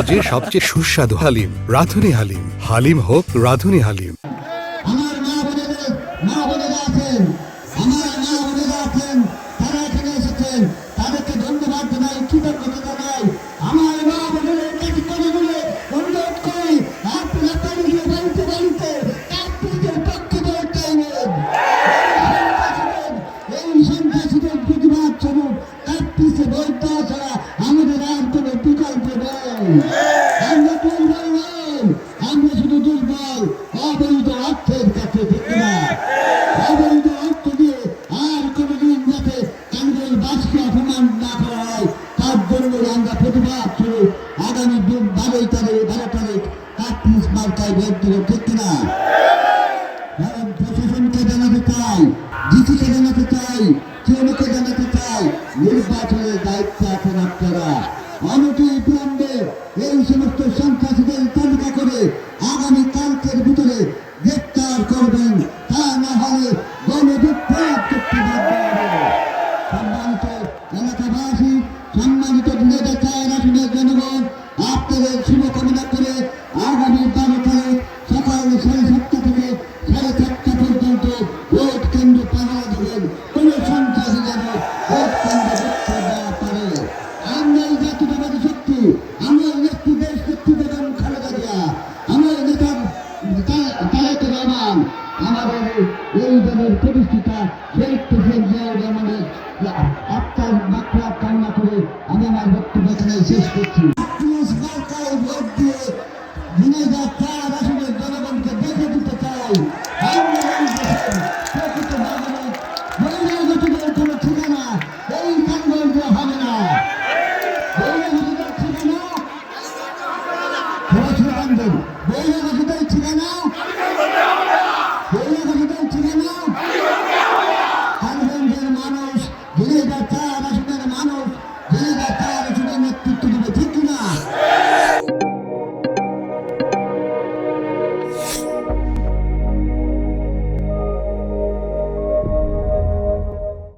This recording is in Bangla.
সমাজে সবচেয়ে সুস্বাদু হালিম, রাঁধুনি হালিম। হালিম হোক রাঁধুনি হালিম। আমার মা বোনেরা আছেন, আমার মা বোনেরা আছেন, তারা এখানে এসেছেন, তাদেরকে ধন্যবাদ জানাই, কৃতজ্ঞতা জানাই। আমার মা বোনেদের কাছে করে বলে অনুরোধ করি, আপনারা পালিয়ে বাড়িতে বাড়িতে কাপ্তিদের পক্ষে ভোট চাইবেন। এই সন্ত্রাসীদের প্রতিবাদ স্বরূপ কাপ্তিতে ভোট দেওয়া ছাড়া আমাদের আর কোনো বিকল্প নেই। আমরা দুর্বল নই, আমরা শুধু দুর্বল অবৈধ অর্থের কাছে ঠিক না। অবৈধ অর্থ দিয়ে আর কোনোদিন যাতে টাঙ্গাইলবাসীকে অপমান না করা হয়, তার জন্য আমরা প্রতিবাদ স্বরূপ আগামী 12 তারিখ কাপ্তিস মার্কায় ভোট দেব ঠিক না। প্রশাসনকে জানাতে চাই, ডিসিকে জানাতে চাই, কেউকে জানাতে চাই, নির্বাচনের দায়িত্ব আছেন আপনারা। অনতিবিলম্বে এই সমস্ত সন্ত্রাসীদের তালিকা করে আগামী কালকের ভিতরে গ্রেপ্তার করবেন, তা না হলে গণবিপ্লব করতে বাধ্য হবে। সম্মানিত এলাকাবাসী, সম্মানিত নেতাচার আসনের জনগণ, আপনাদের শুভকামনা করে আগামী 12 তারিখ সকাল 7:30 থেকে 4:30 পর্যন্ত ভোট কেন্দ্র পাহারা দেবেন। কোন সন্ত্রাসী যেন ভোট কেন্দ্র ঢুকতে না পারে। আমরা এই জাতীয়তাবাদী শক্তি, আমার নেত্রী দেশ নেত্রী বেগম খালেদা জিয়া, আমার নেতা তারেক রহমান, আমাদের এই দলের প্রতিষ্ঠাতা শহীদ প্রেসিডেন্ট জিয়াউর রহমানের আত্মার মাত্রা কামনা করে আমি আমার বক্তব্য এখানে শেষ করছি। ভোট দিয়ে ঝিনাইদহ 4 আসনের জনগণকে দেখে দিতে চাই, আমরা এই দেশের প্রকৃত নাগরিক। বহিরাগতদের কোনো ঠিকানা এই টাঙ্গাইলে হবে না। বহিরাগতদের ঠিকানা বহিরাগতদের ঠিকানা বহিরাগতদের ঠিকানা টাঙ্গাইলের মানুষ